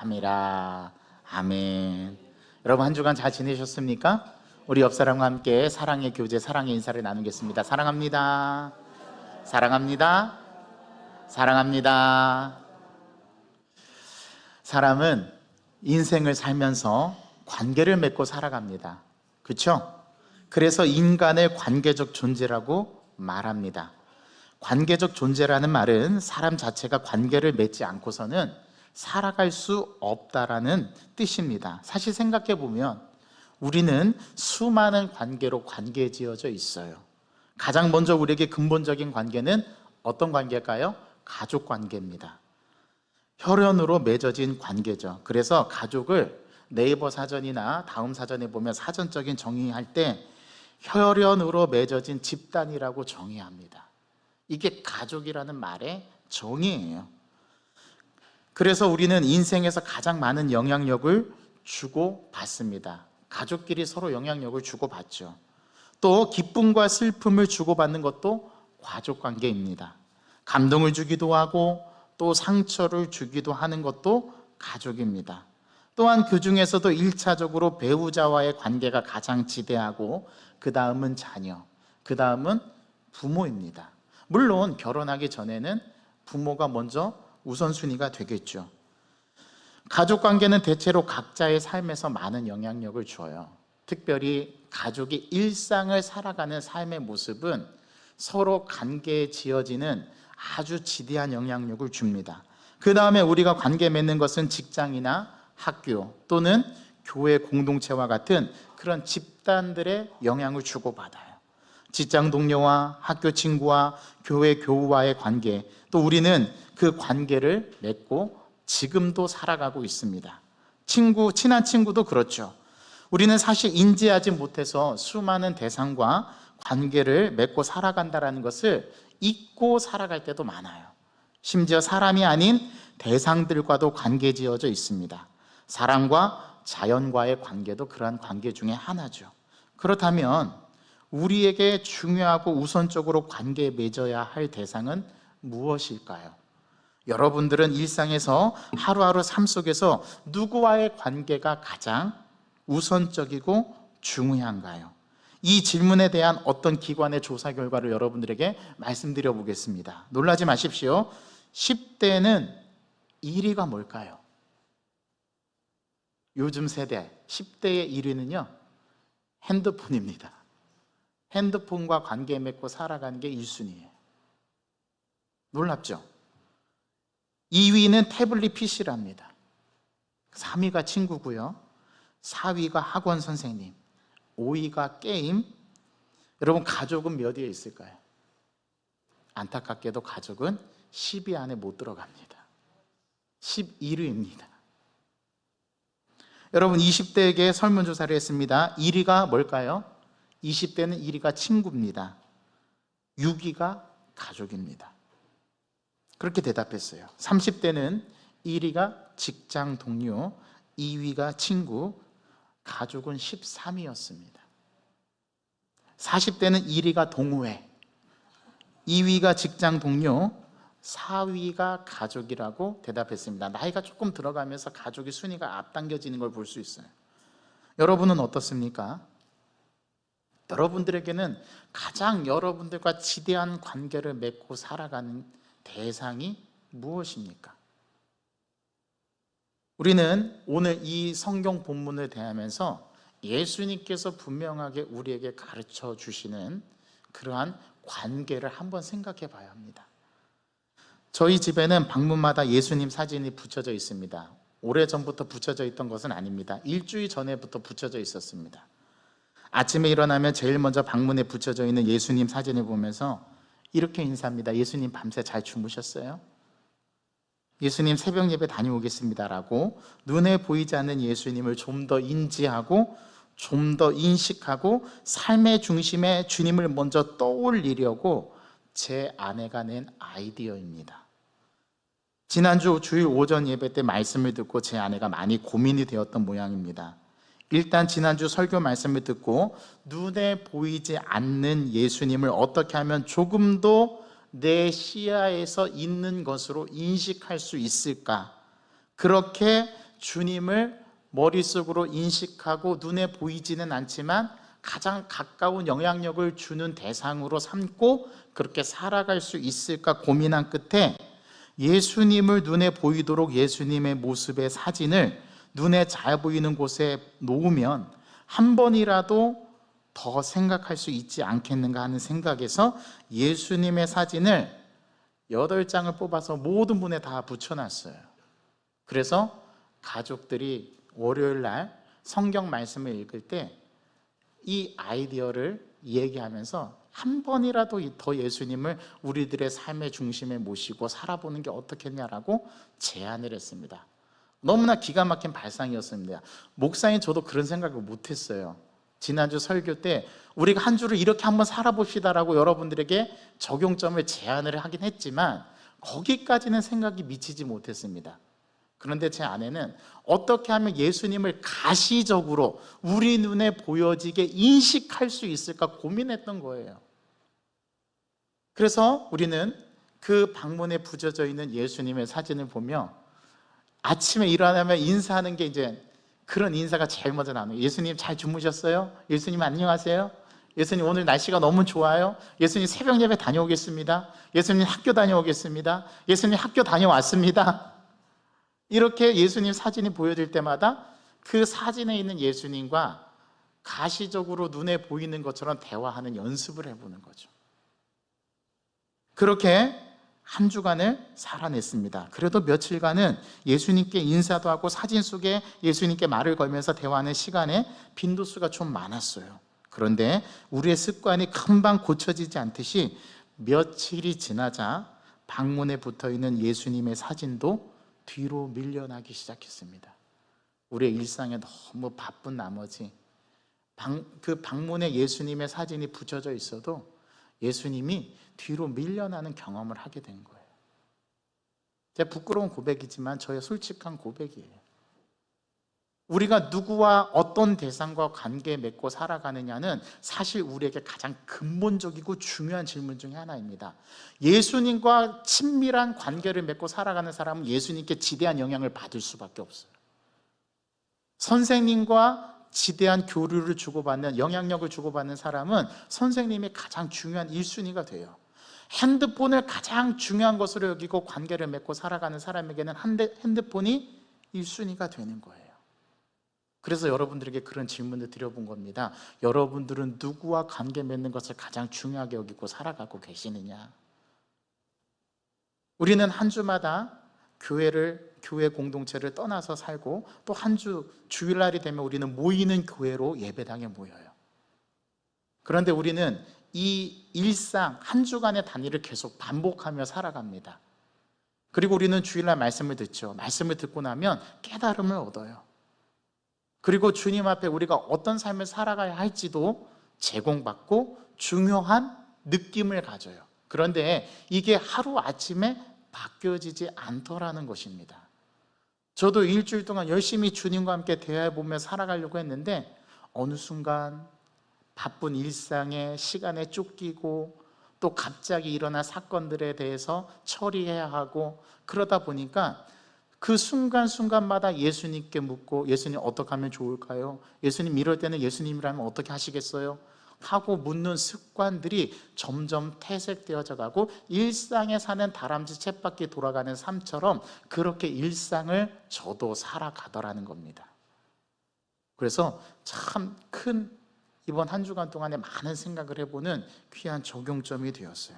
함이라. 아멘. 여러분 한 주간 잘 지내셨습니까? 우리 옆 사람과 함께 사랑의 교제, 사랑의 인사를 나누겠습니다. 사랑합니다. 사랑합니다. 사랑합니다. 사람은 인생을 살면서 관계를 맺고 살아갑니다. 그렇죠? 그래서 인간을 관계적 존재라고 말합니다. 관계적 존재라는 말은 사람 자체가 관계를 맺지 않고서는 살아갈 수 없다라는 뜻입니다. 사실 생각해 보면 우리는 수많은 관계로 관계지어져 있어요. 가장 먼저 우리에게 근본적인 관계는 어떤 관계일까요? 가족 관계입니다. 혈연으로 맺어진 관계죠. 그래서 가족을 네이버 사전이나 다음 사전에 보면 사전적인 정의할 때 혈연으로 맺어진 집단이라고 정의합니다. 이게 가족이라는 말의 정의예요. 그래서 우리는 인생에서 가장 많은 영향력을 주고받습니다. 가족끼리 서로 영향력을 주고받죠. 또 기쁨과 슬픔을 주고받는 것도 가족관계입니다. 감동을 주기도 하고 또 상처를 주기도 하는 것도 가족입니다. 또한 그 중에서도 1차적으로 배우자와의 관계가 가장 지대하고 그 다음은 자녀, 그 다음은 부모입니다. 물론 결혼하기 전에는 부모가 먼저 우선순위가 되겠죠. 가족관계는 대체로 각자의 삶에서 많은 영향력을 줘요. 특별히 가족이 일상을 살아가는 삶의 모습은 서로 관계에 지어지는 아주 지대한 영향력을 줍니다. 그 다음에 우리가 관계 맺는 것은 직장이나 학교 또는 교회 공동체와 같은 그런 집단들의 영향을 주고받아요. 직장 동료와 학교 친구와 교회 교우와의 관계, 또 우리는 그 관계를 맺고 지금도 살아가고 있습니다. 친한 친구도 그렇죠. 우리는 사실 인지하지 못해서 수많은 대상과 관계를 맺고 살아간다는 것을 잊고 살아갈 때도 많아요. 심지어 사람이 아닌 대상들과도 관계 지어져 있습니다. 사람과 자연과의 관계도 그러한 관계 중에 하나죠. 그렇다면 우리에게 중요하고 우선적으로 관계 맺어야 할 대상은 무엇일까요? 여러분들은 일상에서 하루하루 삶 속에서 누구와의 관계가 가장 우선적이고 중요한가요? 이 질문에 대한 어떤 기관의 조사 결과를 여러분들에게 말씀드려 보겠습니다. 놀라지 마십시오. 10대는 1위가 뭘까요? 요즘 세대 10대의 1위는요 핸드폰입니다. 핸드폰과 관계 맺고 살아가는 게 1순위예요. 놀랍죠? 2위는 태블릿 PC랍니다. 3위가 친구고요. 4위가 학원 선생님, 5위가 게임. 여러분 가족은 몇 위에 있을까요? 안타깝게도 가족은 10위 안에 못 들어갑니다. 11위입니다. 여러분 20대에게 설문조사를 했습니다. 1위가 뭘까요? 20대는 1위가 친구입니다. 6위가 가족입니다. 그렇게 대답했어요. 30대는 1위가 직장 동료, 2위가 친구, 가족은 13위였습니다. 40대는 1위가 동호회, 2위가 직장 동료, 4위가 가족이라고 대답했습니다. 나이가 조금 들어가면서 가족의 순위가 앞당겨지는 걸 볼 수 있어요. 여러분은 어떻습니까? 여러분들에게는 가장 여러분들과 지대한 관계를 맺고 살아가는 대상이 무엇입니까? 우리는 오늘 이 성경 본문을 대하면서 예수님께서 분명하게 우리에게 가르쳐 주시는 그러한 관계를 한번 생각해 봐야 합니다. 저희 집에는 방문마다 예수님 사진이 붙여져 있습니다. 오래전부터 붙여져 있던 것은 아닙니다. 일주일 전에부터 붙여져 있었습니다. 아침에 일어나면 제일 먼저 방문에 붙여져 있는 예수님 사진을 보면서 이렇게 인사합니다. 예수님 밤새 잘 주무셨어요? 예수님 새벽 예배 다녀오겠습니다라고 눈에 보이지 않는 예수님을 좀 더 인지하고 좀 더 인식하고 삶의 중심에 주님을 먼저 떠올리려고 제 아내가 낸 아이디어입니다. 지난주 주일 오전 예배 때 말씀을 듣고 제 아내가 많이 고민이 되었던 모양입니다. 일단 지난주 설교 말씀을 듣고 눈에 보이지 않는 예수님을 어떻게 하면 조금 더 내 시야에서 있는 것으로 인식할 수 있을까? 그렇게 주님을 머릿속으로 인식하고 눈에 보이지는 않지만 가장 가까운 영향력을 주는 대상으로 삼고 그렇게 살아갈 수 있을까 고민한 끝에 예수님을 눈에 보이도록 예수님의 모습의 사진을 눈에 잘 보이는 곳에 놓으면 한 번이라도 더 생각할 수 있지 않겠는가 하는 생각에서 예수님의 사진을 8장을 뽑아서 모든 문에 다 붙여놨어요. 그래서 가족들이 월요일 날 성경 말씀을 읽을 때 이 아이디어를 얘기하면서 한 번이라도 더 예수님을 우리들의 삶의 중심에 모시고 살아보는 게 어떻겠냐라고 제안을 했습니다. 너무나 기가 막힌 발상이었습니다. 목사님, 저도 그런 생각을 못했어요. 지난주 설교 때 우리가 한 주를 이렇게 한번 살아봅시다라고 여러분들에게 적용점을 제안을 하긴 했지만 거기까지는 생각이 미치지 못했습니다. 그런데 제 아내는 어떻게 하면 예수님을 가시적으로 우리 눈에 보여지게 인식할 수 있을까 고민했던 거예요. 그래서 우리는 그 방문에 붙여져 있는 예수님의 사진을 보며 아침에 일어나면 인사하는 게 이제 그런 인사가 제일 먼저 나와요. 예수님 잘 주무셨어요? 예수님 안녕하세요? 예수님 오늘 날씨가 너무 좋아요? 예수님 새벽 예배 다녀오겠습니다. 예수님 학교 다녀오겠습니다. 예수님 학교 다녀왔습니다. 이렇게 예수님 사진이 보여질 때마다 그 사진에 있는 예수님과 가시적으로 눈에 보이는 것처럼 대화하는 연습을 해보는 거죠. 그렇게 한 주간을 살아냈습니다. 그래도 며칠간은 예수님께 인사도 하고 사진 속에 예수님께 말을 걸면서 대화하는 시간에 빈도수가 좀 많았어요. 그런데 우리의 습관이 금방 고쳐지지 않듯이 며칠이 지나자 방문에 붙어있는 예수님의 사진도 뒤로 밀려나기 시작했습니다. 우리의 일상에 너무 바쁜 나머지 그 방문에 예수님의 사진이 붙여져 있어도 예수님이 뒤로 밀려나는 경험을 하게 된 거예요. 제 부끄러운 고백이지만 저의 솔직한 고백이에요. 우리가 누구와 어떤 대상과 관계 맺고 살아가느냐는 사실 우리에게 가장 근본적이고 중요한 질문 중에 하나입니다. 예수님과 친밀한 관계를 맺고 살아가는 사람은 예수님께 지대한 영향을 받을 수밖에 없어요. 선생님과 지대한 교류를 주고받는, 영향력을 주고받는 사람은 선생님이 가장 중요한 1순위가 돼요. 핸드폰을 가장 중요한 것으로 여기고 관계를 맺고 살아가는 사람에게는 핸드폰이 1순위가 되는 거예요. 그래서 여러분들에게 그런 질문을 드려본 겁니다. 여러분들은 누구와 관계 맺는 것을 가장 중요하게 여기고 살아가고 계시느냐? 우리는 한 주마다 교회 공동체를 떠나서 살고 또 한 주 주일날이 되면 우리는 모이는 교회로 예배당에 모여요. 그런데 우리는 이 일상 한 주간의 단위를 계속 반복하며 살아갑니다. 그리고 우리는 주일날 말씀을 듣죠. 말씀을 듣고 나면 깨달음을 얻어요. 그리고 주님 앞에 우리가 어떤 삶을 살아가야 할지도 제공받고 중요한 느낌을 가져요. 그런데 이게 하루아침에 바뀌어지지 않더라는 것입니다. 저도 일주일 동안 열심히 주님과 함께 대화해보며 살아가려고 했는데 어느 순간 바쁜 일상에 시간에 쫓기고 또 갑자기 일어난 사건들에 대해서 처리해야 하고 그러다 보니까 그 순간순간마다 예수님께 묻고 예수님 어떻게 하면 좋을까요? 예수님 이럴 때는 예수님이라면 어떻게 하시겠어요? 하고 묻는 습관들이 점점 퇴색되어져 가고 일상에 사는 다람쥐 쳇바퀴 돌아가는 삶처럼 그렇게 일상을 저도 살아가더라는 겁니다. 그래서 참 큰 이번 한 주간 동안에 많은 생각을 해보는 귀한 적용점이 되었어요.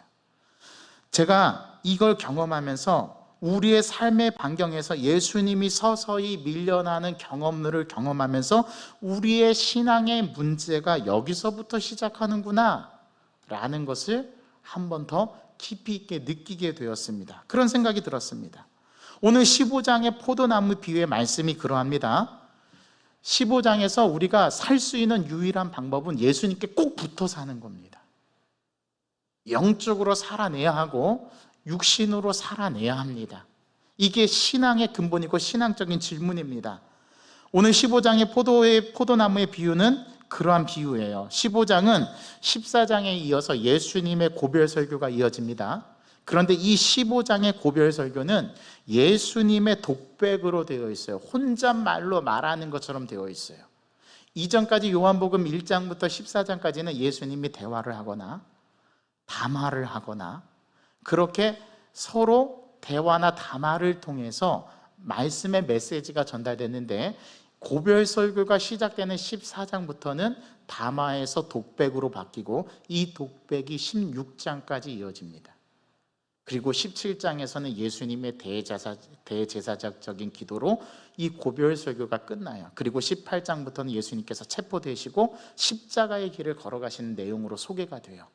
제가 이걸 경험하면서 우리의 삶의 반경에서 예수님이 서서히 밀려나는 경험들을 경험하면서 우리의 신앙의 문제가 여기서부터 시작하는구나 라는 것을 한 번 더 깊이 있게 느끼게 되었습니다. 그런 생각이 들었습니다. 오늘 15장의 포도나무 비유의 말씀이 그러합니다. 15장에서 우리가 살 수 있는 유일한 방법은 예수님께 꼭 붙어 사는 겁니다. 영적으로 살아내야 하고 육신으로 살아내야 합니다. 이게 신앙의 근본이고 신앙적인 질문입니다. 오늘 15장의 포도나무의 비유는 그러한 비유예요. 15장은 14장에 이어서 예수님의 고별 설교가 이어집니다. 그런데 이 15장의 고별설교는 예수님의 독백으로 되어 있어요. 혼잣말로 말하는 것처럼 되어 있어요. 이전까지 요한복음 1장부터 14장까지는 예수님이 대화를 하거나 담화를 하거나 그렇게 서로 대화나 담화를 통해서 말씀의 메시지가 전달됐는데, 고별설교가 시작되는 14장부터는 담화에서 독백으로 바뀌고 이 독백이 16장까지 이어집니다. 그리고 17장에서는 예수님의 대제사장적인 기도로 이 고별설교가 끝나요. 그리고 18장부터는 예수님께서 체포되시고 십자가의 길을 걸어가시는 내용으로 소개가 돼요.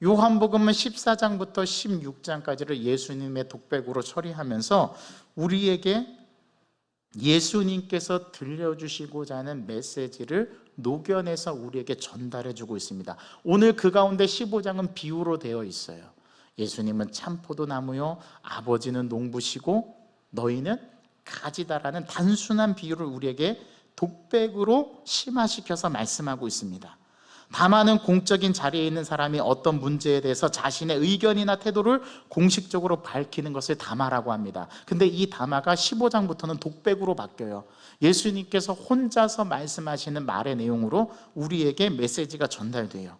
요한복음은 14장부터 16장까지를 예수님의 독백으로 처리하면서 우리에게 예수님께서 들려주시고자 하는 메시지를 녹여내서 우리에게 전달해 주고 있습니다. 오늘 그 가운데 15장은 비유로 되어 있어요. 예수님은 참포도나무요, 아버지는 농부시고 너희는 가지다라는 단순한 비유를 우리에게 독백으로 심화시켜서 말씀하고 있습니다. 다만은 공적인 자리에 있는 사람이 어떤 문제에 대해서 자신의 의견이나 태도를 공식적으로 밝히는 것을 담화라고 합니다. 근데 이 담화가 15장부터는 독백으로 바뀌어요. 예수님께서 혼자서 말씀하시는 말의 내용으로 우리에게 메시지가 전달돼요.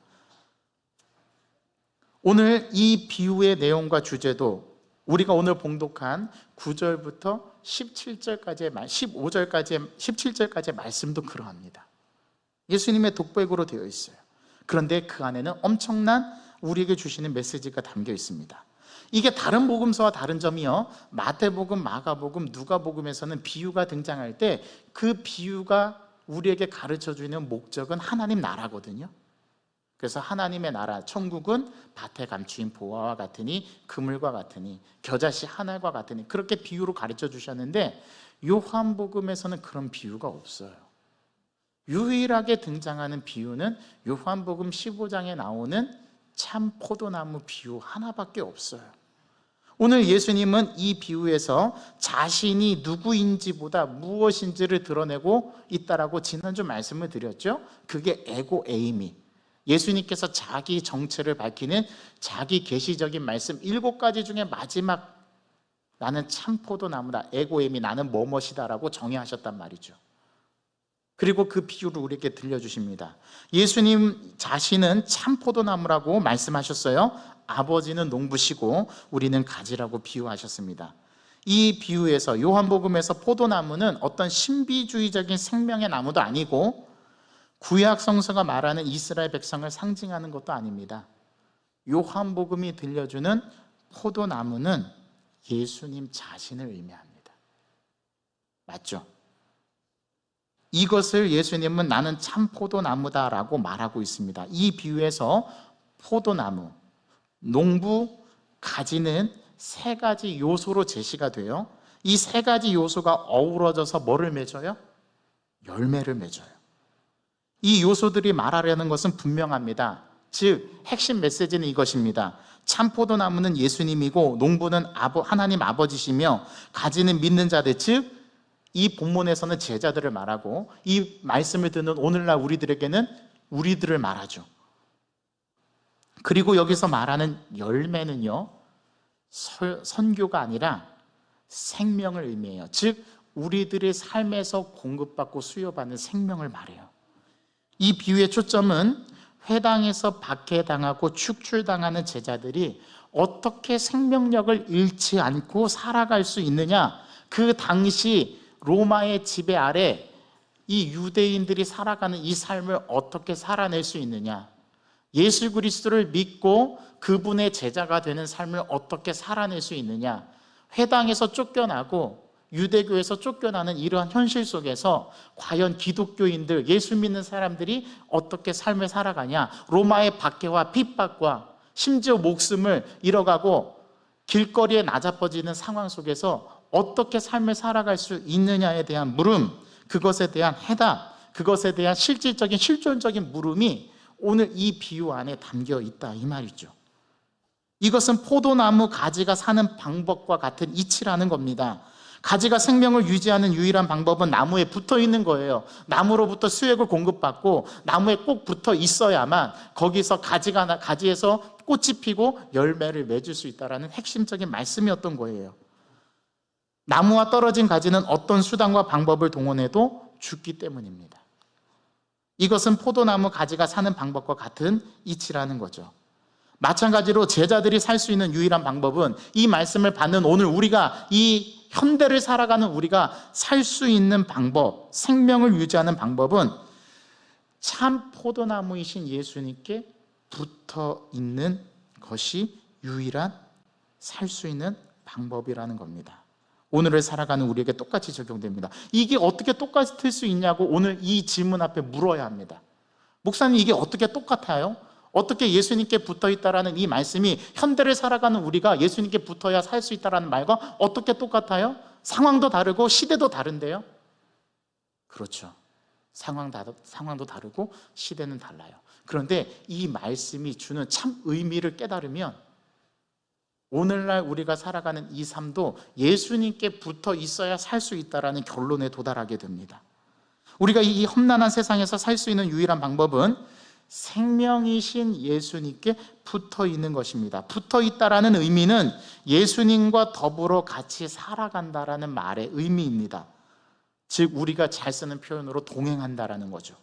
오늘 이 비유의 내용과 주제도 우리가 오늘 봉독한 9절부터 17절까지의 17절까지의 말씀도 그러합니다. 예수님의 독백으로 되어 있어요. 그런데 그 안에는 엄청난 우리에게 주시는 메시지가 담겨 있습니다. 이게 다른 복음서와 다른 점이요, 마태복음, 마가복음, 누가복음에서는 비유가 등장할 때 그 비유가 우리에게 가르쳐주는 목적은 하나님 나라거든요. 그래서 하나님의 나라, 천국은 밭에 감추인 보화와 같으니 그물과 같으니 겨자씨 하늘과 같으니, 그렇게 비유로 가르쳐 주셨는데 요한복음에서는 그런 비유가 없어요. 유일하게 등장하는 비유는 요한복음 15장에 나오는 참 포도나무 비유 하나밖에 없어요. 오늘 예수님은 이 비유에서 자신이 누구인지보다 무엇인지를 드러내고 있다라고 지난주 말씀을 드렸죠. 그게 에고 에이미, 예수님께서 자기 정체를 밝히는 자기 계시적인 말씀 7가지 중에 마지막, 나는 참 포도나무다, 에고 에이미, 나는 뭐뭇이다라고 정의하셨단 말이죠. 그리고 그 비유를 우리에게 들려주십니다. 예수님 자신은 참 포도나무라고 말씀하셨어요. 아버지는 농부시고 우리는 가지라고 비유하셨습니다. 이 비유에서, 요한복음에서 포도나무는 어떤 신비주의적인 생명의 나무도 아니고 구약 성서가 말하는 이스라엘 백성을 상징하는 것도 아닙니다. 요한복음이 들려주는 포도나무는 예수님 자신을 의미합니다. 맞죠? 이것을 예수님은 나는 참 포도나무다라고 말하고 있습니다. 이 비유에서 포도나무, 농부, 가지는 3가지 요소로 제시가 돼요. 이 3가지 요소가 어우러져서 뭐를 맺어요? 열매를 맺어요. 이 요소들이 말하려는 것은 분명합니다. 즉 핵심 메시지는 이것입니다. 참 포도나무는 예수님이고 농부는 하나님 아버지시며 가지는 믿는 자들, 즉 이 본문에서는 제자들을 말하고 이 말씀을 듣는 오늘날 우리들에게는 우리들을 말하죠. 그리고 여기서 말하는 열매는요, 선교가 아니라 생명을 의미해요. 즉 우리들의 삶에서 공급받고 수요받는 생명을 말해요. 이 비유의 초점은 회당에서 박해당하고 축출당하는 제자들이 어떻게 생명력을 잃지 않고 살아갈 수 있느냐, 그 당시 로마의 지배 아래 이 유대인들이 살아가는 이 삶을 어떻게 살아낼 수 있느냐, 예수 그리스도를 믿고 그분의 제자가 되는 삶을 어떻게 살아낼 수 있느냐, 회당에서 쫓겨나고 유대교에서 쫓겨나는 이러한 현실 속에서 과연 기독교인들, 예수 믿는 사람들이 어떻게 삶을 살아가냐, 로마의 박해와 핍박과 심지어 목숨을 잃어가고 길거리에 나자빠지는 상황 속에서 어떻게 삶을 살아갈 수 있느냐에 대한 물음, 그것에 대한 해답, 그것에 대한 실질적인 실존적인 물음이 오늘 이 비유 안에 담겨 있다, 이 말이죠. 이것은 포도나무 가지가 사는 방법과 같은 이치라는 겁니다. 가지가 생명을 유지하는 유일한 방법은 나무에 붙어 있는 거예요. 나무로부터 수액을 공급받고 나무에 꼭 붙어 있어야만 거기서 가지에서 꽃이 피고 열매를 맺을 수 있다는 핵심적인 말씀이었던 거예요. 나무와 떨어진 가지는 어떤 수단과 방법을 동원해도 죽기 때문입니다. 이것은 포도나무 가지가 사는 방법과 같은 이치라는 거죠. 마찬가지로 제자들이 살 수 있는 유일한 방법은, 이 말씀을 받는 오늘 우리가, 이 현대를 살아가는 우리가 살 수 있는 방법, 생명을 유지하는 방법은 참 포도나무이신 예수님께 붙어 있는 것이 유일한 살 수 있는 방법이라는 겁니다. 오늘을 살아가는 우리에게 똑같이 적용됩니다. 이게 어떻게 똑같을 수 있냐고 오늘 이 질문 앞에 물어야 합니다. 목사님, 이게 어떻게 똑같아요? 어떻게 예수님께 붙어 있다라는 이 말씀이 현대를 살아가는 우리가 예수님께 붙어야 살 수 있다라는 말과 어떻게 똑같아요? 상황도 다르고 시대도 다른데요. 그렇죠. 상황도 다르고 시대는 달라요. 그런데 이 말씀이 주는 참 의미를 깨달으면 오늘날 우리가 살아가는 이 삶도 예수님께 붙어 있어야 살 수 있다라는 결론에 도달하게 됩니다. 우리가 이 험난한 세상에서 살 수 있는 유일한 방법은 생명이신 예수님께 붙어 있는 것입니다. 붙어 있다라는 의미는 예수님과 더불어 같이 살아간다라는 말의 의미입니다. 즉 우리가 잘 쓰는 표현으로 동행한다라는 거죠.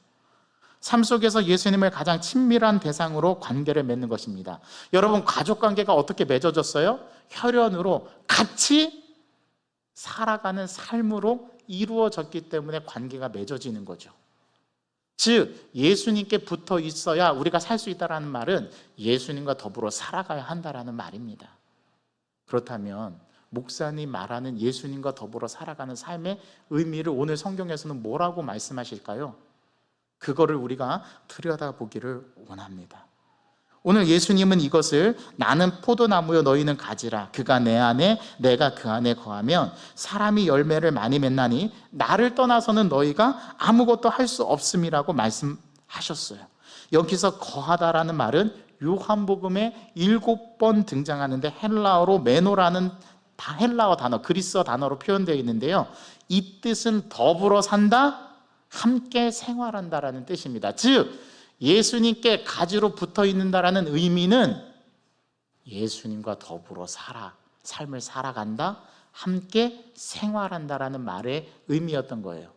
삶 속에서 예수님을 가장 친밀한 대상으로 관계를 맺는 것입니다. 여러분, 가족관계가 어떻게 맺어졌어요? 혈연으로 같이 살아가는 삶으로 이루어졌기 때문에 관계가 맺어지는 거죠. 즉 예수님께 붙어 있어야 우리가 살 수 있다는 말은 예수님과 더불어 살아가야 한다는 말입니다. 그렇다면 목사님 말하는 예수님과 더불어 살아가는 삶의 의미를 오늘 성경에서는 뭐라고 말씀하실까요? 그거를 우리가 들여다보기를 원합니다. 오늘 예수님은 이것을 나는 포도나무요 너희는 가지라 그가 내 안에 내가 그 안에 거하면 사람이 열매를 많이 맺나니 나를 떠나서는 너희가 아무것도 할 수 없음이라고 말씀하셨어요. 여기서 거하다라는 말은 요한복음에 7번 등장하는데 헬라어로 메노라는 헬라어 단어, 그리스어 단어로 표현되어 있는데요. 이 뜻은 더불어 산다, 함께 생활한다라는 뜻입니다. 즉 예수님께 가지로 붙어 있는다라는 의미는 예수님과 더불어 삶을 살아간다, 함께 생활한다라는 말의 의미였던 거예요.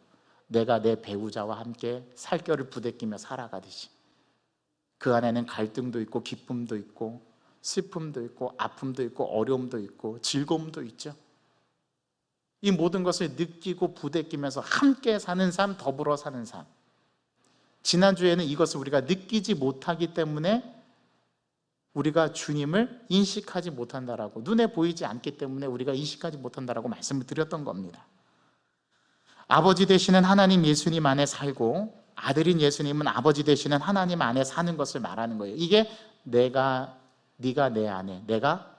내가 내 배우자와 함께 살결을 부대끼며 살아가듯이 그 안에는 갈등도 있고 기쁨도 있고 슬픔도 있고 아픔도 있고 어려움도 있고 즐거움도 있죠. 이 모든 것을 느끼고 부대끼면서 함께 사는 삶, 더불어 사는 삶. 지난주에는 이것을 우리가 느끼지 못하기 때문에 우리가 주님을 인식하지 못한다라고, 눈에 보이지 않기 때문에 우리가 인식하지 못한다라고 말씀을 드렸던 겁니다. 아버지 되시는 하나님 예수님 안에 살고 아들인 예수님은 아버지 되시는 하나님 안에 사는 것을 말하는 거예요. 이게 네가 내 안에, 내가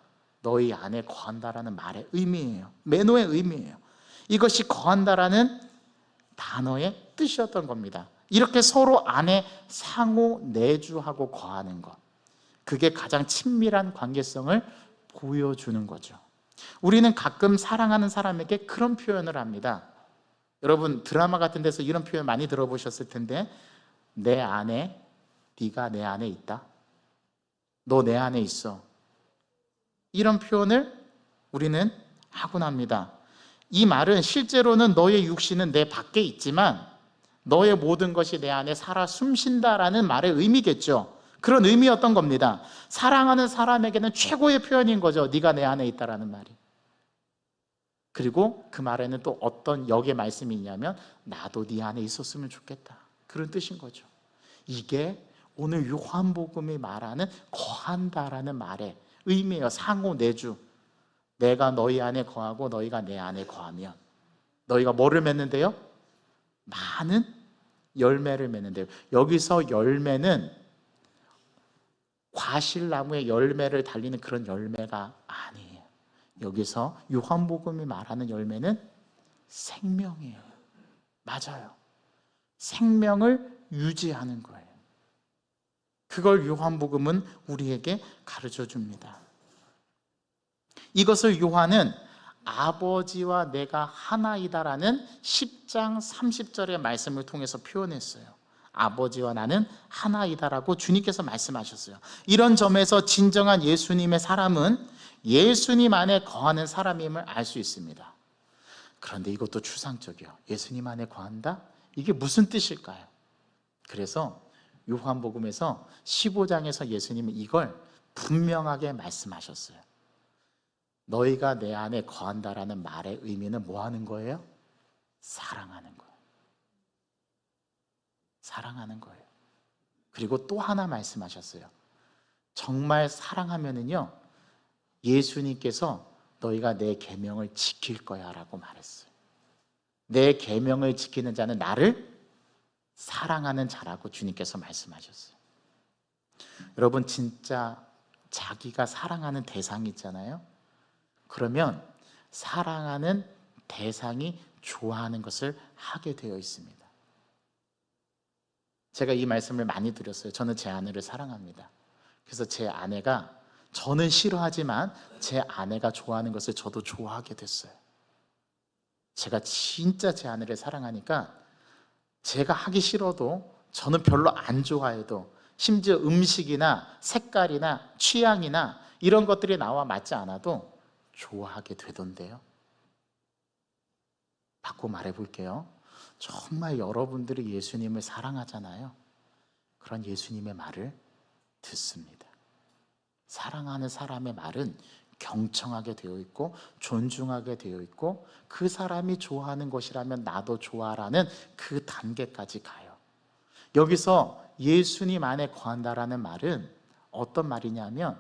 너희 안에 거한다라는 말의 의미예요. 매노의 의미예요. 이것이 거한다라는 단어의 뜻이었던 겁니다. 이렇게 서로 안에 상호 내주하고 거하는 것, 그게 가장 친밀한 관계성을 보여주는 거죠. 우리는 가끔 사랑하는 사람에게 그런 표현을 합니다. 여러분 드라마 같은 데서 이런 표현 많이 들어보셨을 텐데, 내 안에, 네가 내 안에 있다, 너 내 안에 있어, 이런 표현을 우리는 하곤 합니다. 이 말은 실제로는 너의 육신은 내 밖에 있지만 너의 모든 것이 내 안에 살아 숨쉰다라는 말의 의미겠죠. 그런 의미였던 겁니다. 사랑하는 사람에게는 최고의 표현인 거죠. 네가 내 안에 있다라는 말이. 그리고 그 말에는 또 어떤 역의 말씀이 있냐면 나도 네 안에 있었으면 좋겠다, 그런 뜻인 거죠. 이게 오늘 요한복음이 말하는 거한다라는 말의 의미예요. 상호 내주. 내가 너희 안에 거하고 너희가 내 안에 거하면 너희가 뭐를 맺는데요? 많은 열매를 맺는데요. 여기서 열매는 과실나무의 열매를 달리는 그런 열매가 아니에요. 여기서 요한복음이 말하는 열매는 생명이에요. 맞아요. 생명을 유지하는 거예요. 그걸 요한복음은 우리에게 가르쳐 줍니다. 이것을 요한은 아버지와 내가 하나이다라는 10장 30절의 말씀을 통해서 표현했어요. 아버지와 나는 하나이다라고 주님께서 말씀하셨어요. 이런 점에서 진정한 예수님의 사람은 예수님 안에 거하는 사람임을 알 수 있습니다. 그런데 이것도 추상적이에요. 예수님 안에 거한다? 이게 무슨 뜻일까요? 그래서 요한복음에서 15장에서 예수님은 이걸 분명하게 말씀하셨어요. 너희가 내 안에 거한다라는 말의 의미는 뭐 하는 거예요? 사랑하는 거예요. 사랑하는 거예요. 그리고 또 하나 말씀하셨어요. 정말 사랑하면은요, 예수님께서 너희가 내 계명을 지킬 거야 라고 말했어요. 내 계명을 지키는 자는 나를 사랑하는 자라고 주님께서 말씀하셨어요. 여러분, 진짜 자기가 사랑하는 대상이 있잖아요. 그러면 사랑하는 대상이 좋아하는 것을 하게 되어 있습니다. 제가 이 말씀을 많이 드렸어요. 저는 제 아내를 사랑합니다. 그래서 제 아내가, 저는 싫어하지만 제 아내가 좋아하는 것을 저도 좋아하게 됐어요. 제가 진짜 제 아내를 사랑하니까 제가 하기 싫어도, 저는 별로 안 좋아해도, 심지어 음식이나 색깔이나 취향이나 이런 것들이 나와 맞지 않아도 좋아하게 되던데요. 바꿔 말해 볼게요. 정말 여러분들이 예수님을 사랑하잖아요. 그런 예수님의 말을 듣습니다. 사랑하는 사람의 말은 경청하게 되어 있고 존중하게 되어 있고, 그 사람이 좋아하는 것이라면 나도 좋아라는 그 단계까지 가요. 여기서 예수님 안에 거한다라는 말은 어떤 말이냐면,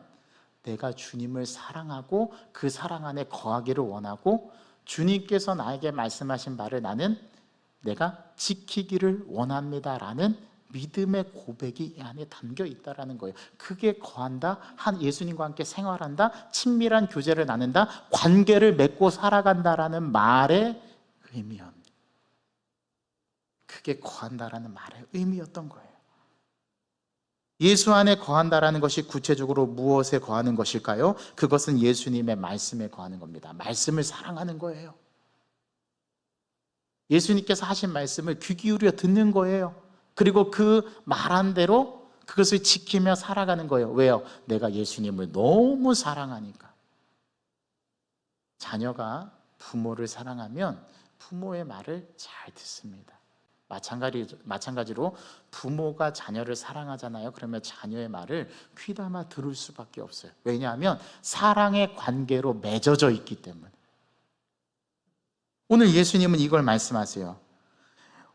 내가 주님을 사랑하고 그 사랑 안에 거하기를 원하고, 주님께서 나에게 말씀하신 말을 나는 내가 지키기를 원합니다라는 믿음의 고백이 이 안에 담겨 있다라는 거예요. 그게 거한다, 한 예수님과 함께 생활한다, 친밀한 교제를 나눈다, 관계를 맺고 살아간다라는 말의 의미였습니다. 그게 거한다라는 말의 의미였던 거예요. 예수 안에 거한다라는 것이 구체적으로 무엇에 거하는 것일까요? 그것은 예수님의 말씀에 거하는 겁니다. 말씀을 사랑하는 거예요. 예수님께서 하신 말씀을 귀 기울여 듣는 거예요. 그리고 그 말한 대로 그것을 지키며 살아가는 거예요. 왜요? 내가 예수님을 너무 사랑하니까. 자녀가 부모를 사랑하면 부모의 말을 잘 듣습니다. 마찬가지로 부모가 자녀를 사랑하잖아요. 그러면 자녀의 말을 귀담아 들을 수밖에 없어요. 왜냐하면 사랑의 관계로 맺어져 있기 때문에. 오늘 예수님은 이걸 말씀하세요.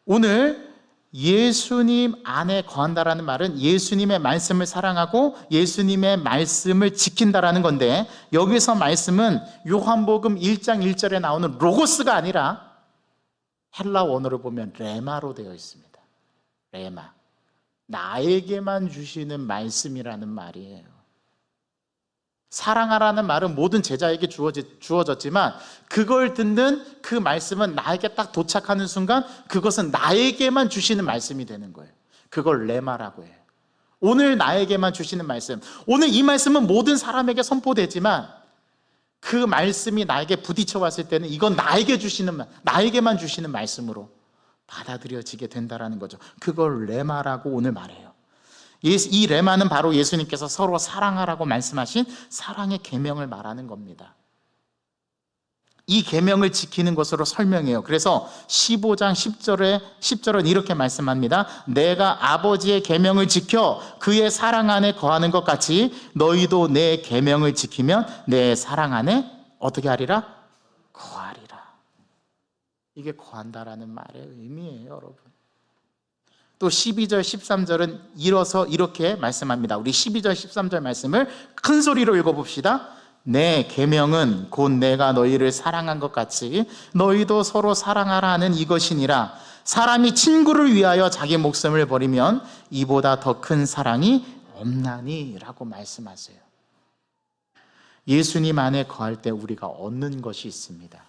오늘 예수님 안에 거한다라는 말은 예수님의 말씀을 사랑하고 예수님의 말씀을 지킨다라는 건데, 여기서 말씀은 요한복음 1장 1절에 나오는 로고스가 아니라 헬라 원어를 보면 레마로 되어 있습니다. 레마. 나에게만 주시는 말씀이라는 말이에요. 사랑하라는 말은 모든 제자에게 주어졌지만, 그걸 듣는 그 말씀은 나에게 딱 도착하는 순간 그것은 나에게만 주시는 말씀이 되는 거예요. 그걸 레마라고 해요. 오늘 나에게만 주시는 말씀, 오늘 이 말씀은 모든 사람에게 선포되지만 그 말씀이 나에게 부딪혀 왔을 때는 이건 나에게만 주시는 말씀으로 받아들여지게 된다는 거죠. 그걸 레마라고 오늘 말해요. 이 레마는 바로 예수님께서 서로 사랑하라고 말씀하신 사랑의 계명을 말하는 겁니다. 이 계명을 지키는 것으로 설명해요. 그래서 15장 10절은 이렇게 말씀합니다. 내가 아버지의 계명을 지켜 그의 사랑 안에 거하는 것 같이 너희도 내 계명을 지키면 내 사랑 안에 어떻게 하리라? 거하리라. 이게 거한다라는 말의 의미예요, 여러분. 또 12절 13절은 이어서 이렇게 말씀합니다. 우리 12절 13절 말씀을 큰 소리로 읽어봅시다. 내 계명은 곧 내가 너희를 사랑한 것 같이 너희도 서로 사랑하라 하는 이것이니라. 사람이 친구를 위하여 자기 목숨을 버리면 이보다 더 큰 사랑이 없나니 라고 말씀하세요. 예수님 안에 거할 때 우리가 얻는 것이 있습니다.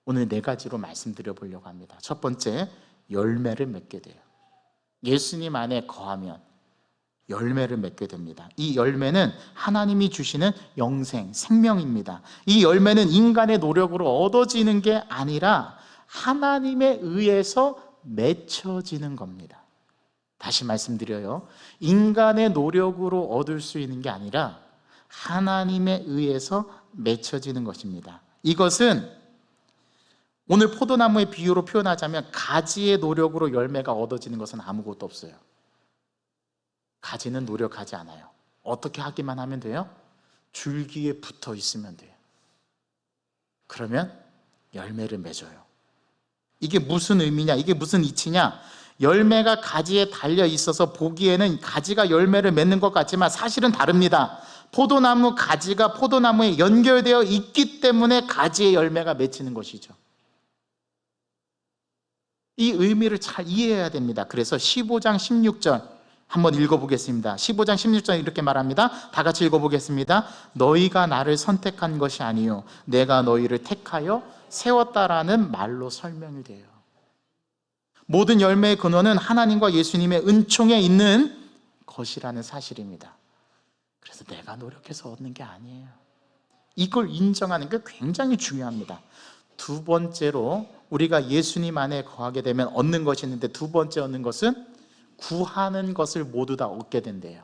오늘 4가지로 말씀드려 보려고 합니다. 첫 번째, 열매를 맺게 돼요. 예수님 안에 거하면 열매를 맺게 됩니다. 이 열매는 하나님이 주시는 영생, 생명입니다. 이 열매는 인간의 노력으로 얻어지는 게 아니라 하나님에 의해서 맺혀지는 겁니다. 다시 말씀드려요. 인간의 노력으로 얻을 수 있는 게 아니라 하나님에 의해서 맺혀지는 것입니다. 이것은 오늘 포도나무의 비유로 표현하자면 가지의 노력으로 열매가 얻어지는 것은 아무것도 없어요. 가지는 노력하지 않아요. 어떻게 하기만 하면 돼요? 줄기에 붙어 있으면 돼요. 그러면 열매를 맺어요. 이게 무슨 의미냐? 이게 무슨 이치냐? 열매가 가지에 달려 있어서 보기에는 가지가 열매를 맺는 것 같지만 사실은 다릅니다. 포도나무 가지가 포도나무에 연결되어 있기 때문에 가지의 열매가 맺히는 것이죠. 이 의미를 잘 이해해야 됩니다. 그래서 15장 16절 한번 읽어보겠습니다. 15장 16절 이렇게 말합니다. 다 같이 읽어보겠습니다. 너희가 나를 선택한 것이 아니요 내가 너희를 택하여 세웠다라는 말로 설명이 돼요. 모든 열매의 근원은 하나님과 예수님의 은총에 있는 것이라는 사실입니다. 그래서 내가 노력해서 얻는 게 아니에요. 이걸 인정하는 게 굉장히 중요합니다. 두 번째로 우리가 예수님 안에 거하게 되면 얻는 것이 있는데 두 번째 얻는 것은 구하는 것을 모두 다 얻게 된대요.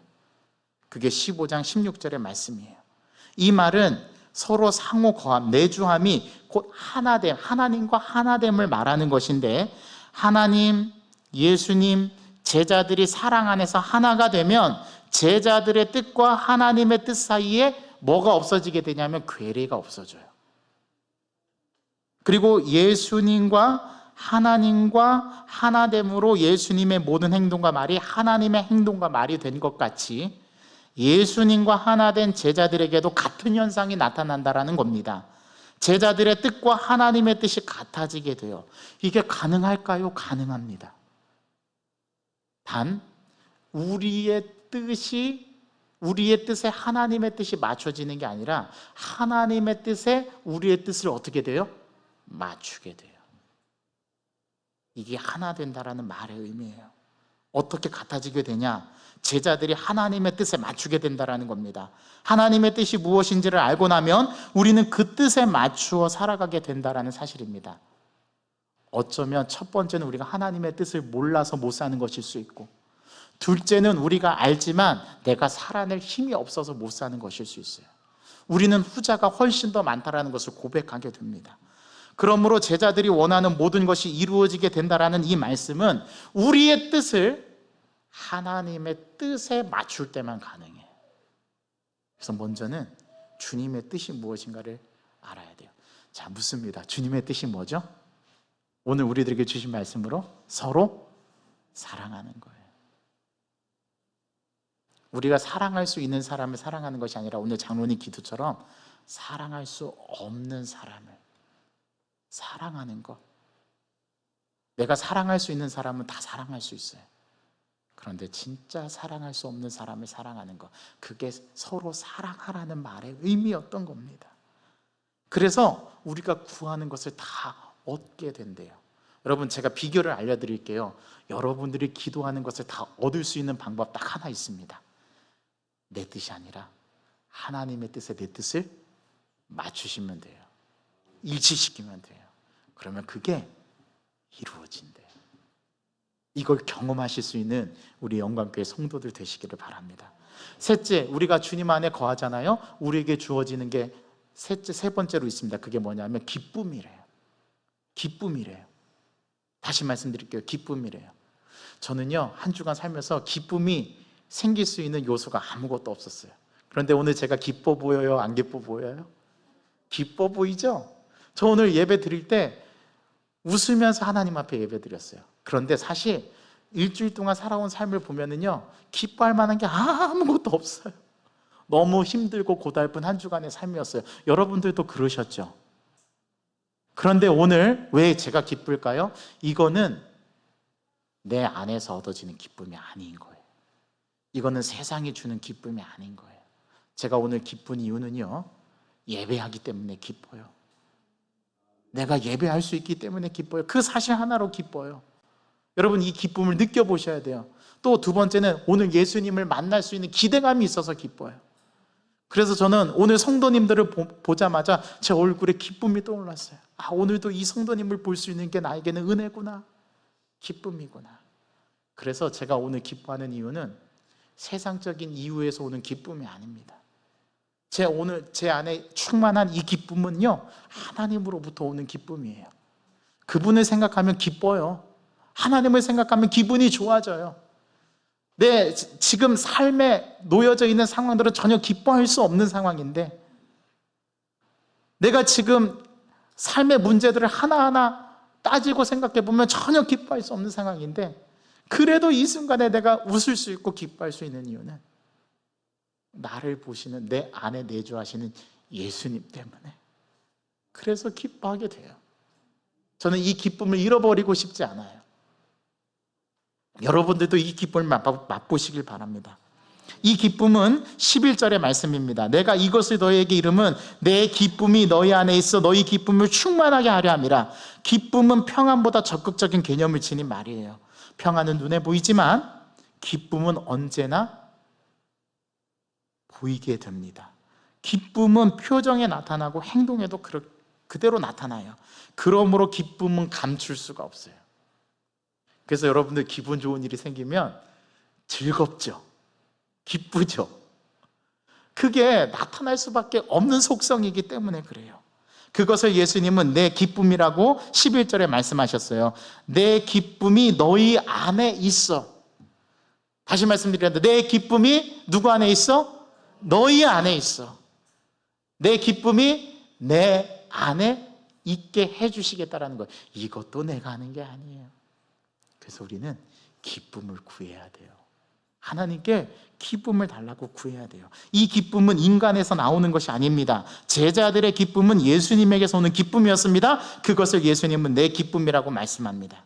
그게 15장 16절의 말씀이에요. 이 말은 서로 상호 거함, 내주함이 곧 하나됨, 하나님과 하나됨을 말하는 것인데 하나님, 예수님, 제자들이 사랑 안에서 하나가 되면 제자들의 뜻과 하나님의 뜻 사이에 뭐가 없어지게 되냐면 괴리가 없어져요. 그리고 예수님과 하나님과 하나됨으로 예수님의 모든 행동과 말이 하나님의 행동과 말이 된 것 같이 예수님과 하나된 제자들에게도 같은 현상이 나타난다라는 겁니다. 제자들의 뜻과 하나님의 뜻이 같아지게 돼요. 이게 가능할까요? 가능합니다. 단 우리의 뜻에 하나님의 뜻이 맞춰지는 게 아니라 하나님의 뜻에 우리의 뜻을 어떻게 돼요? 맞추게 돼요. 이게 하나 된다라는 말의 의미예요. 어떻게 같아지게 되냐? 제자들이 하나님의 뜻에 맞추게 된다라는 겁니다. 하나님의 뜻이 무엇인지를 알고 나면 우리는 그 뜻에 맞추어 살아가게 된다라는 사실입니다. 어쩌면 첫 번째는 우리가 하나님의 뜻을 몰라서 못 사는 것일 수 있고, 둘째는 우리가 알지만 내가 살아낼 힘이 없어서 못 사는 것일 수 있어요. 우리는 후자가 훨씬 더 많다라는 것을 고백하게 됩니다. 그러므로 제자들이 원하는 모든 것이 이루어지게 된다라는 이 말씀은 우리의 뜻을 하나님의 뜻에 맞출 때만 가능해요. 그래서 먼저는 주님의 뜻이 무엇인가를 알아야 돼요. 자, 묻습니다. 주님의 뜻이 뭐죠? 오늘 우리들에게 주신 말씀으로 서로 사랑하는 거예요. 우리가 사랑할 수 있는 사람을 사랑하는 것이 아니라 오늘 장로님 기도처럼 사랑할 수 없는 사람을 사랑하는 것. 내가 사랑할 수 있는 사람은 다 사랑할 수 있어요. 그런데 진짜 사랑할 수 없는 사람을 사랑하는 것, 그게 서로 사랑하라는 말의 의미였던 겁니다. 그래서 우리가 구하는 것을 다 얻게 된대요. 여러분, 제가 비결을 알려드릴게요. 여러분들이 기도하는 것을 다 얻을 수 있는 방법 딱 하나 있습니다. 내 뜻이 아니라 하나님의 뜻에 내 뜻을 맞추시면 돼요. 일치시키면 돼요. 그러면 그게 이루어진대요. 이걸 경험하실 수 있는 우리 영광교회 성도들 되시기를 바랍니다. 셋째, 우리가 주님 안에 거하잖아요. 우리에게 주어지는 게 세 번째로 있습니다. 그게 뭐냐면 기쁨이래요. 기쁨이래요. 다시 말씀드릴게요. 기쁨이래요. 저는요, 한 주간 살면서 기쁨이 생길 수 있는 요소가 아무것도 없었어요. 그런데 오늘 제가 기뻐 보여요? 안 기뻐 보여요? 기뻐 보이죠? 저 오늘 예배 드릴 때 웃으면서 하나님 앞에 예배 드렸어요. 그런데 사실 일주일 동안 살아온 삶을 보면은요, 기뻐할 만한 게 아무것도 없어요. 너무 힘들고 고달픈 한 주간의 삶이었어요. 여러분들도 그러셨죠? 그런데 오늘 왜 제가 기쁠까요? 이거는 내 안에서 얻어지는 기쁨이 아닌 거예요. 이거는 세상이 주는 기쁨이 아닌 거예요. 제가 오늘 기쁜 이유는요, 예배하기 때문에 기뻐요. 내가 예배할 수 있기 때문에 기뻐요. 그 사실 하나로 기뻐요. 여러분, 이 기쁨을 느껴보셔야 돼요. 또 두 번째는 오늘 예수님을 만날 수 있는 기대감이 있어서 기뻐요. 그래서 저는 오늘 성도님들을 보자마자 제 얼굴에 기쁨이 떠올랐어요. 오늘도 이 성도님을 볼 수 있는 게 나에게는 은혜구나, 기쁨이구나. 그래서 제가 오늘 기뻐하는 이유는 세상적인 이유에서 오는 기쁨이 아닙니다. 제 안에 충만한 이 기쁨은요, 하나님으로부터 오는 기쁨이에요. 그분을 생각하면 기뻐요. 하나님을 생각하면 기분이 좋아져요. 지금 삶에 놓여져 있는 상황들은 전혀 기뻐할 수 없는 상황인데, 내가 지금 삶의 문제들을 하나하나 따지고 생각해 보면 전혀 기뻐할 수 없는 상황인데, 그래도 이 순간에 내가 웃을 수 있고 기뻐할 수 있는 이유는 나를 보시는, 내 안에 내주하시는 예수님 때문에. 그래서 기뻐하게 돼요. 저는 이 기쁨을 잃어버리고 싶지 않아요. 여러분들도 이 기쁨을 맛보시길 바랍니다. 이 기쁨은 11절의 말씀입니다. 내가 이것을 너희에게 이름은 내 기쁨이 너희 안에 있어 너희 기쁨을 충만하게 하려 함이라. 기쁨은 평안보다 적극적인 개념을 지닌 말이에요. 평안은 눈에 보이지만 기쁨은 언제나 보이게 됩니다. 기쁨은 표정에 나타나고 행동에도 그대로 나타나요. 그러므로 기쁨은 감출 수가 없어요. 그래서 여러분들 기분 좋은 일이 생기면 즐겁죠, 기쁘죠. 그게 나타날 수밖에 없는 속성이기 때문에 그래요. 그것을 예수님은 내 기쁨이라고 11절에 말씀하셨어요. 내 기쁨이 너희 안에 있어. 다시 말씀드리는데, 내 기쁨이 누구 안에 있어? 너희 안에 있어. 내 기쁨이 내 안에 있게 해주시겠다라는 거예요. 이것도 내가 하는 게 아니에요. 그래서 우리는 기쁨을 구해야 돼요. 하나님께 기쁨을 달라고 구해야 돼요. 이 기쁨은 인간에서 나오는 것이 아닙니다. 제자들의 기쁨은 예수님에게서 오는 기쁨이었습니다. 그것을 예수님은 내 기쁨이라고 말씀합니다.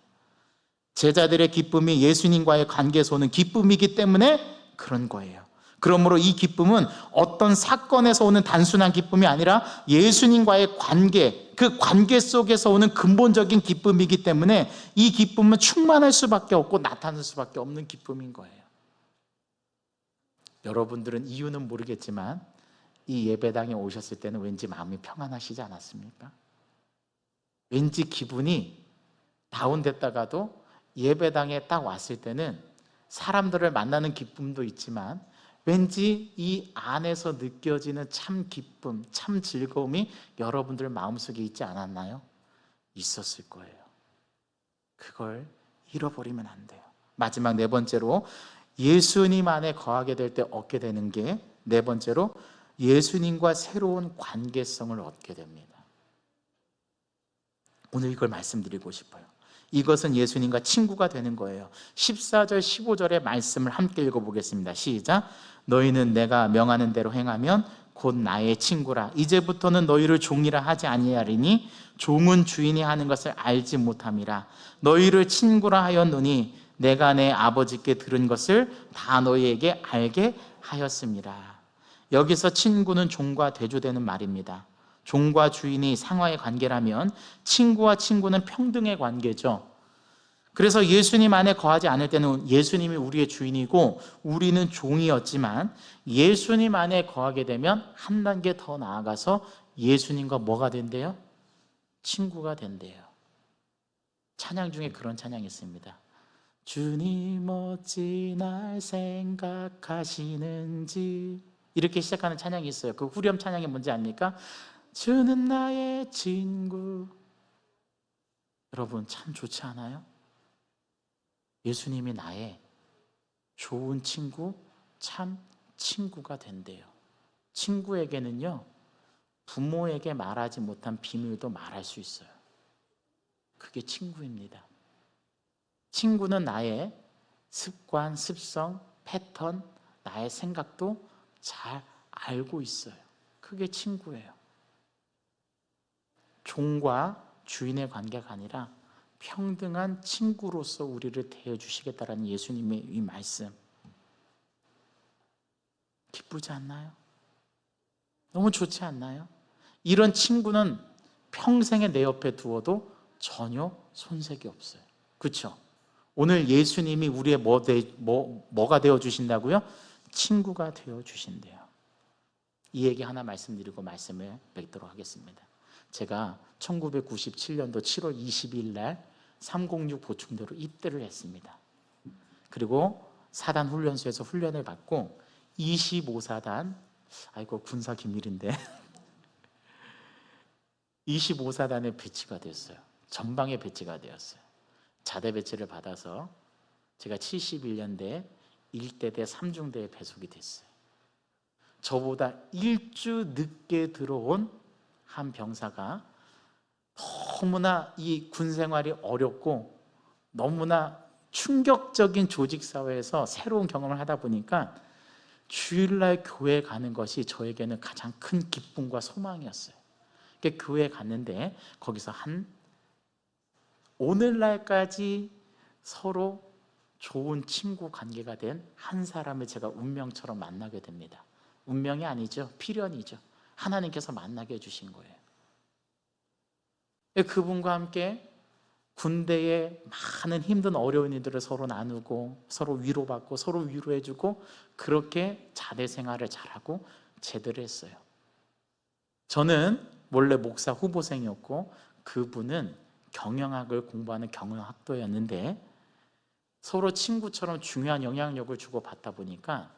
제자들의 기쁨이 예수님과의 관계에서 오는 기쁨이기 때문에 그런 거예요. 그러므로 이 기쁨은 어떤 사건에서 오는 단순한 기쁨이 아니라 예수님과의 관계, 그 관계 속에서 오는 근본적인 기쁨이기 때문에 이 기쁨은 충만할 수밖에 없고 나타날 수밖에 없는 기쁨인 거예요. 여러분들은 이유는 모르겠지만 이 예배당에 오셨을 때는 왠지 마음이 평안하시지 않았습니까? 왠지 기분이 다운됐다가도 예배당에 딱 왔을 때는 사람들을 만나는 기쁨도 있지만 왠지 이 안에서 느껴지는 참 기쁨, 참 즐거움이 여러분들 마음속에 있지 않았나요? 있었을 거예요. 그걸 잃어버리면 안 돼요. 마지막 네 번째로, 예수님 안에 거하게 될 때 얻게 되는 게, 네 번째로 예수님과 새로운 관계성을 얻게 됩니다. 오늘 이걸 말씀드리고 싶어요. 이것은 예수님과 친구가 되는 거예요. 14절 15절의 말씀을 함께 읽어보겠습니다. 시작. 너희는 내가 명하는 대로 행하면 곧 나의 친구라. 이제부터는 너희를 종이라 하지 아니하리니 종은 주인이 하는 것을 알지 못함이라. 너희를 친구라 하였노니 내가 내 아버지께 들은 것을 다 너희에게 알게 하였습니다. 여기서 친구는 종과 대조되는 말입니다. 종과 주인이 상하의 관계라면 친구와 친구는 평등의 관계죠. 그래서 예수님 안에 거하지 않을 때는 예수님이 우리의 주인이고 우리는 종이었지만, 예수님 안에 거하게 되면 한 단계 더 나아가서 예수님과 뭐가 된대요? 친구가 된대요. 찬양 중에 그런 찬양이 있습니다. 주님 어찌 날 생각하시는지, 이렇게 시작하는 찬양이 있어요. 그 후렴 찬양이 뭔지 압니까? 주는 나의 친구. 여러분 참 좋지 않아요? 예수님이 나의 좋은 친구, 참 친구가 된대요. 친구에게는요, 부모에게 말하지 못한 비밀도 말할 수 있어요. 그게 친구입니다. 친구는 나의 습관, 습성, 패턴, 나의 생각도 잘 알고 있어요. 그게 친구예요. 종과 주인의 관계가 아니라 평등한 친구로서 우리를 대해주시겠다라는 예수님의 이 말씀, 기쁘지 않나요? 너무 좋지 않나요? 이런 친구는 평생에 내 옆에 두어도 전혀 손색이 없어요. 그렇죠? 오늘 예수님이 우리의 뭐가 되어 주신다고요? 친구가 되어 주신대요. 이 얘기 하나 말씀드리고 말씀을 맺도록 하겠습니다. 제가 1997년도 7월 20일 날 306 보충대로 입대를 했습니다. 그리고 사단 훈련소에서 훈련을 받고 25사단, 아이고 군사 기밀인데 25사단에 배치가 됐어요. 전방에 배치가 되었어요. 자대 배치를 받아서 제가 71년대 1대대 3중대에 배속이 됐어요. 저보다 일주 늦게 들어온 한 병사가 너무나 이 군생활이 어렵고 너무나 충격적인 조직사회에서 새로운 경험을 하다 보니까 주일날 교회에 가는 것이 저에게는 가장 큰 기쁨과 소망이었어요. 교회에 갔는데 거기서 오늘날까지 서로 좋은 친구 관계가 된 한 사람을 제가 운명처럼 만나게 됩니다. 운명이 아니죠. 필연이죠. 하나님께서 만나게 해주신 거예요. 그분과 함께 군대에 많은 힘든 어려운 일들을 서로 나누고 서로 위로받고 서로 위로해주고 그렇게 자대 생활을 잘하고 제대로 했어요. 저는 원래 목사 후보생이었고 그분은 경영학을 공부하는 경영학도였는데 서로 친구처럼 중요한 영향력을 주고받다 보니까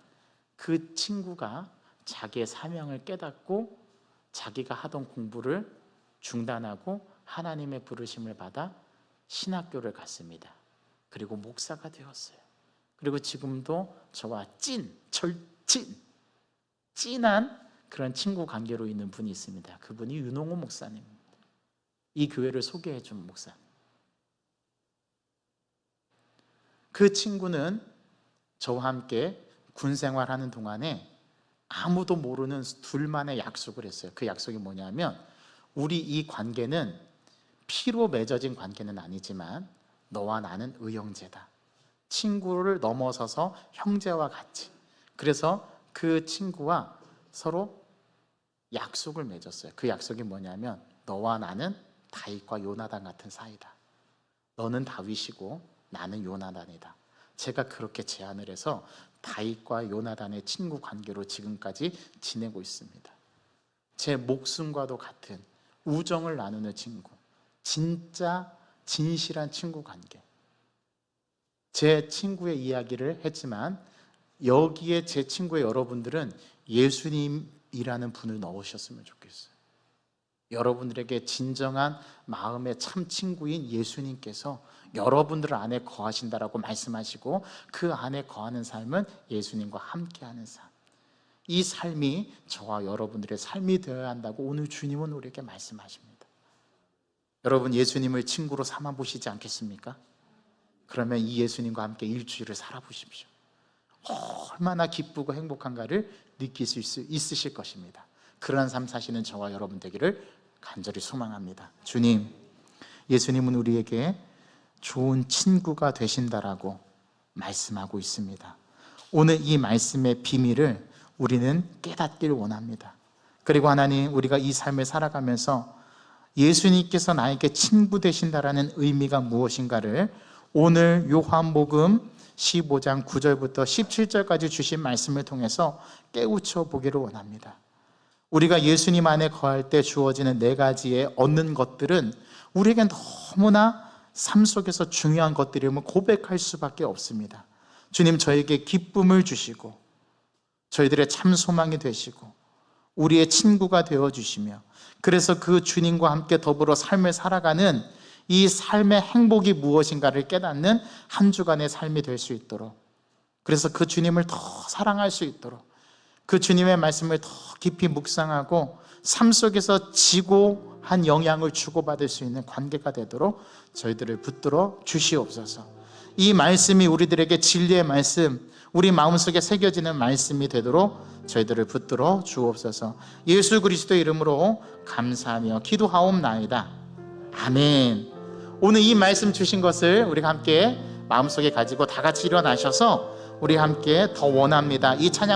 그 친구가 자기의 사명을 깨닫고 자기가 하던 공부를 중단하고 하나님의 부르심을 받아 신학교를 갔습니다. 그리고 목사가 되었어요. 그리고 지금도 저와 찐한 그런 친구 관계로 있는 분이 있습니다. 그분이 윤홍호 목사님입니다. 이 교회를 소개해 준 목사님. 그 친구는 저와 함께 군 생활하는 동안에 아무도 모르는 둘만의 약속을 했어요. 그 약속이 뭐냐면 우리 이 관계는 피로 맺어진 관계는 아니지만 너와 나는 의형제다. 친구를 넘어서서 형제와 같이. 그래서 그 친구와 서로 약속을 맺었어요. 그 약속이 뭐냐면 너와 나는 다윗과 요나단 같은 사이다. 너는 다윗이고 나는 요나단이다. 제가 그렇게 제안을 해서 다윗과 요나단의 친구 관계로 지금까지 지내고 있습니다. 제 목숨과도 같은 우정을 나누는 친구, 진짜 진실한 친구 관계. 제 친구의 이야기를 했지만 여기에 제 친구의 여러분들은 예수님이라는 분을 넣으셨으면 좋겠어요. 여러분들에게 진정한 마음의 참 친구인 예수님께서 여러분들 안에 거하신다라고 말씀하시고 그 안에 거하는 삶은 예수님과 함께하는 삶. 이 삶이 저와 여러분들의 삶이 되어야 한다고 오늘 주님은 우리에게 말씀하십니다. 여러분 예수님을 친구로 삼아 보시지 않겠습니까? 그러면 이 예수님과 함께 일주일을 살아보십시오. 얼마나 기쁘고 행복한가를 느끼실 수 있으실 것입니다. 그러한 삶 사시는 저와 여러분 되기를 간절히 소망합니다. 주님, 예수님은 우리에게 좋은 친구가 되신다라고 말씀하고 있습니다. 오늘 이 말씀의 비밀을 우리는 깨닫길 원합니다. 그리고 하나님, 우리가 이 삶을 살아가면서 예수님께서 나에게 친구 되신다라는 의미가 무엇인가를 오늘 요한복음 15장 9절부터 17절까지 주신 말씀을 통해서 깨우쳐 보기를 원합니다. 우리가 예수님 안에 거할 때 주어지는 4가지의 얻는 것들은 우리에게 너무나 삶 속에서 중요한 것들임을 고백할 수밖에 없습니다. 주님, 저에게 기쁨을 주시고 저희들의 참 소망이 되시고 우리의 친구가 되어주시며 그래서 그 주님과 함께 더불어 삶을 살아가는 이 삶의 행복이 무엇인가를 깨닫는 한 주간의 삶이 될 수 있도록, 그래서 그 주님을 더 사랑할 수 있도록, 그 주님의 말씀을 더 깊이 묵상하고 삶 속에서 지고한 영향을 주고받을 수 있는 관계가 되도록 저희들을 붙들어 주시옵소서. 이 말씀이 우리들에게 진리의 말씀, 우리 마음속에 새겨지는 말씀이 되도록 저희들을 붙들어 주옵소서. 예수 그리스도의 이름으로 감사하며 기도하옵나이다. 아멘. 오늘 이 말씀 주신 것을 우리가 함께 마음속에 가지고 다 같이 일어나셔서 우리 함께 더 원합니다. 이 찬양